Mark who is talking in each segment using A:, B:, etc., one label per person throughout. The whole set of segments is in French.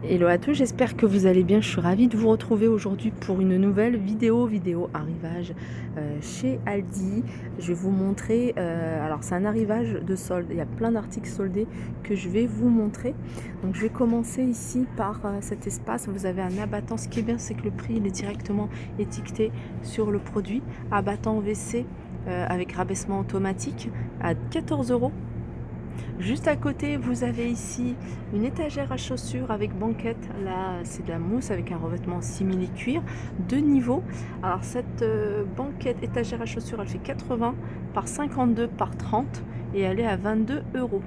A: Hello à tous, j'espère que vous allez bien. Je suis ravie de vous retrouver aujourd'hui pour une nouvelle vidéo arrivage chez Aldi. Je vais vous montrer, alors c'est un arrivage de solde, il y a plein d'articles soldés que je vais vous montrer. Donc je vais commencer ici par cet espace. Vous avez un abattant, ce qui est bien c'est que le prix il est directement étiqueté sur le produit. Abattant WC avec rabaissement automatique à 14 €. Juste à côté, vous avez ici une étagère à chaussures avec banquette. Là, c'est de la mousse avec un revêtement simili-cuir, deux niveaux. Alors, cette banquette étagère à chaussures, elle fait 80 par 52 par 30 et elle est à 22 €.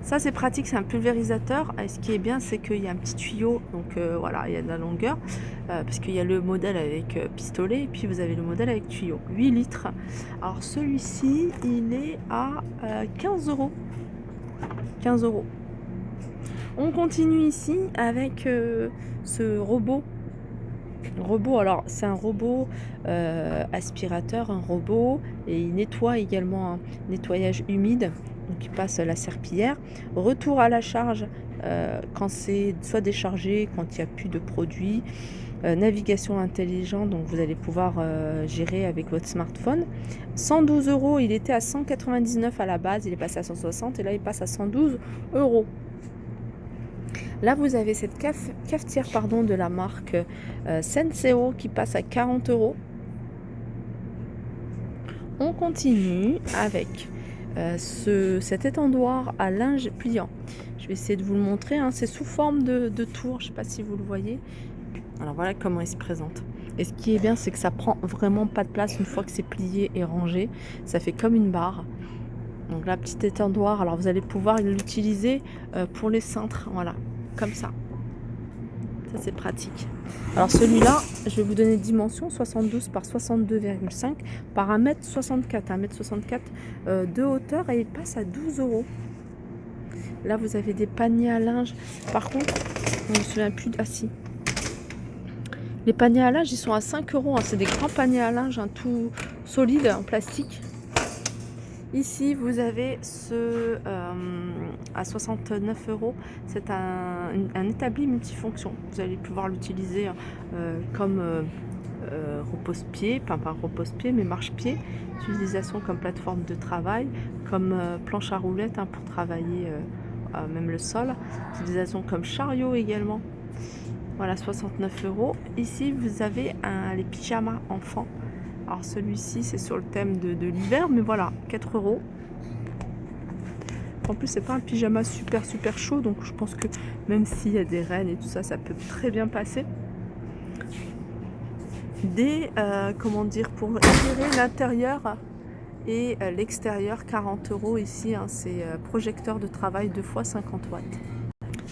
A: Ça, c'est pratique, c'est un pulvérisateur. Et ce qui est bien, c'est qu'il y a un petit tuyau, donc voilà, il y a de la longueur, parce qu'il y a le modèle avec pistolet, et puis vous avez le modèle avec tuyau, 8 litres. Alors celui-ci, il est à 15 €. 15 €. On continue ici avec ce robot. Alors c'est un robot aspirateur, un robot, et il nettoie également un nettoyage humide. Donc il passe la serpillière. Retour à la charge quand c'est soit déchargé, quand il n'y a plus de produits. Navigation intelligente, donc vous allez pouvoir gérer avec votre smartphone. 112 €, il était à 199 à la base, il est passé à 160 et là il passe à 112 €. Là, vous avez cette cafetière de la marque Senseo qui passe à 40 €. On continue avec cet étendoir à linge pliant. Je vais essayer de vous le montrer, hein. C'est sous forme de tour, je ne sais pas si vous le voyez. Alors voilà comment il se présente. Et ce qui est bien, c'est que ça prend vraiment pas de place une fois que c'est plié et rangé. Ça fait comme une barre. Donc là, petit étendoir. Alors vous allez pouvoir l'utiliser pour les cintres. Voilà, comme ça. Ça, c'est pratique. Alors celui-là, je vais vous donner dimension 72 par 62,5 par 1,64 m. 1,64 m de hauteur et il passe à 12 €. Là, vous avez des paniers à linge. Par contre, je ne me souviens plus. Ah si. Les paniers à linge, ils sont à 5 €. Hein. C'est des grands paniers à linge, hein, tout solide en plastique. Ici, vous avez ce à 69 €. C'est un établi multifonction. Vous allez pouvoir l'utiliser comme repose-pied, pas repose-pied, mais marche-pied. Utilisation comme plateforme de travail, comme planche à roulettes pour travailler même le sol. Utilisation comme chariot également. Voilà, 69 €. Ici, vous avez les pyjamas enfants. Alors celui-ci, c'est sur le thème de l'hiver, mais voilà, 4 €. En plus, c'est pas un pyjama super chaud, donc je pense que même s'il y a des rennes et tout ça, ça peut très bien passer. Comment dire, pour éclairer l'intérieur et l'extérieur, 40 € ici, hein, c'est projecteur de travail 2 x 50 watts.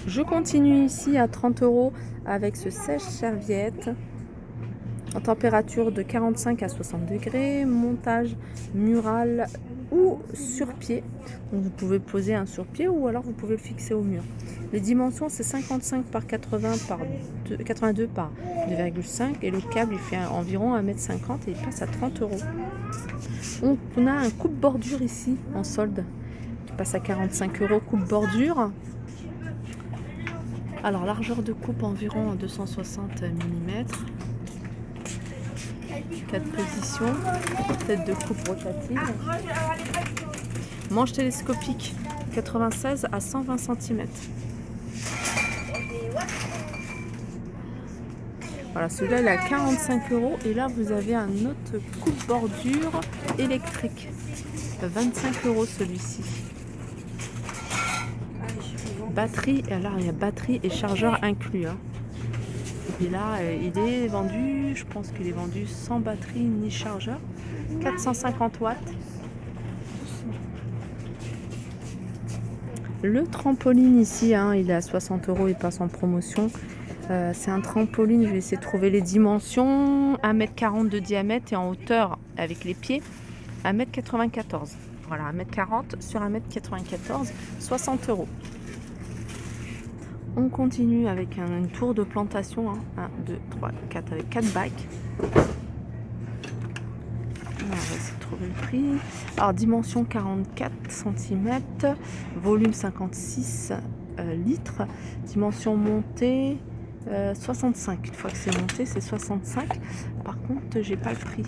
A: Je continue ici à 30 € avec ce sèche-serviette en température de 45 à 60 degrés, montage mural ou sur pied. Donc vous pouvez poser un sur pied ou alors vous pouvez le fixer au mur. Les dimensions, c'est 55 par 82 par 2,5 et le câble il fait environ 1,50 m et il passe à 30 €. On a un coupe-bordure ici en solde qui passe à 45 € coupe-bordure. Alors largeur de coupe environ 260 mm. 4 positions, tête de coupe rotative. Manche télescopique 96 à 120 cm. Voilà, celui-là il est à 45 € et là vous avez un autre coupe-bordure électrique. 25 € celui-ci. Batterie, alors il y a batterie et chargeur inclus. Hein. Et là, il est vendu, je pense qu'il est vendu sans batterie ni chargeur. 450 watts. Le trampoline ici, hein, il est à 60 €, il passe en promotion. C'est un trampoline, je vais essayer de trouver les dimensions. 1,40 m de diamètre et en hauteur avec les pieds, 1,94 m. Voilà, 1,40 m sur 1,94 m, 60 €. On continue avec une tour de plantation, 1, 2, 3, 4 avec 4 bacs. On va essayer de trouver le prix. Alors dimension 44 cm, volume 56 litres. Dimension montée 65. Une fois que c'est monté, c'est 65. Par contre, j'ai pas le prix.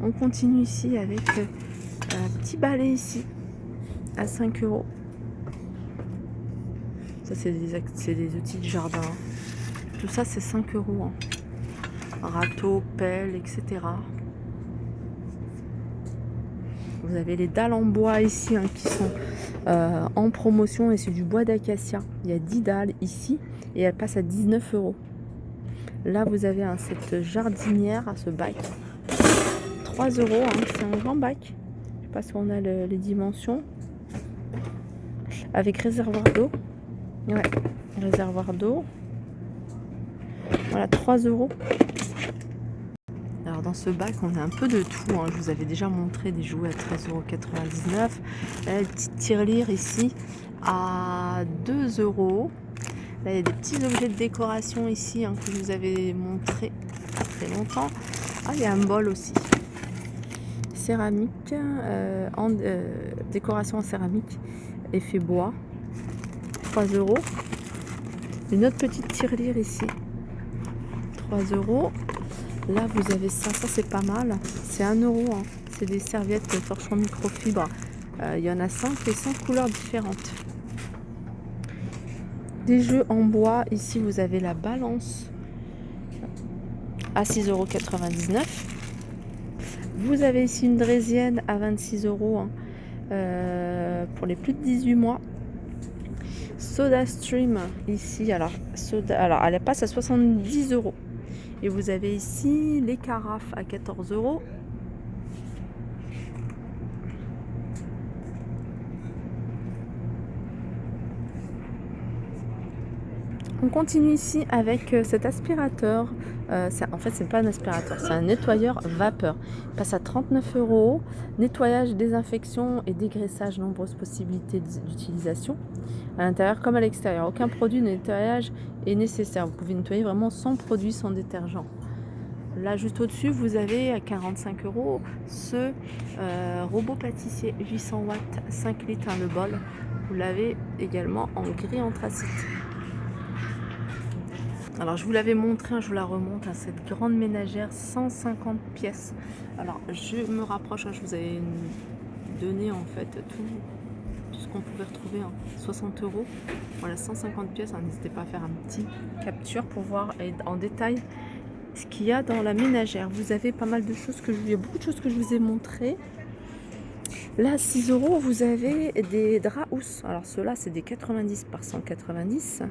A: On continue ici avec un petit balai ici à 5 euros. Ça, c'est des outils de jardin. Tout ça, c'est 5 euros. Hein. Râteau, pelle, etc. Vous avez les dalles en bois ici hein, qui sont en promotion et c'est du bois d'acacia. Il y a 10 dalles ici et elles passent à 19 euros. Là, vous avez hein, cette jardinière, ce bac. 3 euros, hein, c'est un grand bac. Je ne sais pas si on a les dimensions. Avec réservoir d'eau. Ouais, réservoir d'eau. Voilà, 3 euros. Alors dans ce bac, on a un peu de tout. Hein. Je vous avais déjà montré des jouets à 13,99 euros. Là, une petite tirelire ici à 2 euros. Là, il y a des petits objets de décoration ici hein, que je vous avais montré pas très longtemps. Ah, il y a un bol aussi. Céramique, décoration en céramique, effet bois. 3 euros. Une autre petite tirelire ici. 3 euros. Là, vous avez ça. Ça, c'est pas mal. C'est 1 euro. Hein. C'est des serviettes torchons microfibre. Il y en a 5 et 5 couleurs différentes. Des jeux en bois. Ici, vous avez la balance à 6,99 €. Vous avez ici une draisienne à 26 € hein, pour les plus de 18 mois. Soda Stream ici, alors elle passe à 70 €. Et vous avez ici les carafes à 14 €. On continue ici avec cet aspirateur. En fait, c'est pas un aspirateur, c'est un nettoyeur vapeur. Il passe à 39 €. Nettoyage, désinfection et dégraissage, nombreuses possibilités d'utilisation. À l'intérieur comme à l'extérieur. Aucun produit de nettoyage est nécessaire. Vous pouvez nettoyer vraiment sans produit, sans détergent. Là, juste au-dessus, vous avez à 45 € ce robot pâtissier 800 watts, 5 litres le bol. Vous l'avez également en gris anthracite. Alors, je vous l'avais montré, je vous la remonte, cette grande ménagère, 150 pièces. Alors, je me rapproche, je vous avais donné en fait tout ce qu'on pouvait retrouver, 60 €. Voilà, 150 pièces. N'hésitez pas à faire un petit capture pour voir en détail ce qu'il y a dans la ménagère. Vous avez pas mal de choses il y a beaucoup de choses que je vous ai montrées. Là, à 6 €, vous avez des draps housses. Alors, ceux-là, c'est des 90 par 190.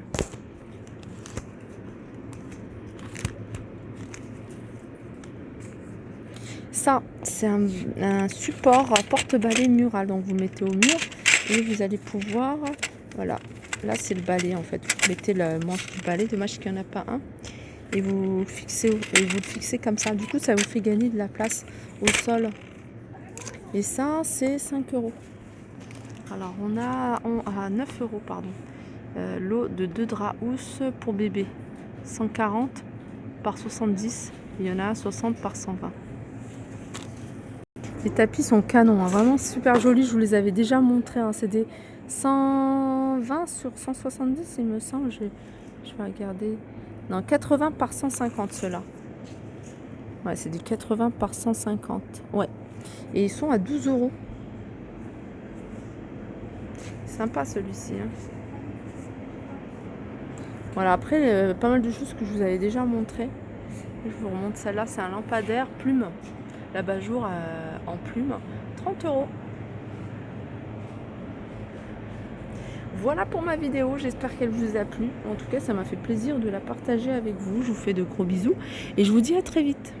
A: Ça, c'est un support porte-balai mural. Donc, vous mettez au mur et vous allez pouvoir... Voilà, là, c'est le balai en fait. Vous mettez le manche du balai, dommage qu'il n'y en a pas un. Et vous le fixez comme ça. Du coup, ça vous fait gagner de la place au sol. Et ça, c'est 5 €. Alors, on a à 9 €, pardon. L'eau de 2 draps housses pour bébé. 140 par 70. Il y en a 60 par 120. Les tapis sont canons, hein, vraiment super jolis. Je vous les avais déjà montrés. Hein. C'est des 120 sur 170, il me semble. Je vais regarder. Non, 80 par 150 ceux-là. Ouais, c'est des 80 par 150. Ouais. Et ils sont à 12 €. Sympa celui-ci. Hein. Voilà, après, pas mal de choses que je vous avais déjà montré. Je vous remonte celle-là, c'est un lampadaire plume. L'abat-jour en plume, 30 €. Voilà pour ma vidéo, j'espère qu'elle vous a plu. En tout cas, ça m'a fait plaisir de la partager avec vous. Je vous fais de gros bisous et je vous dis à très vite.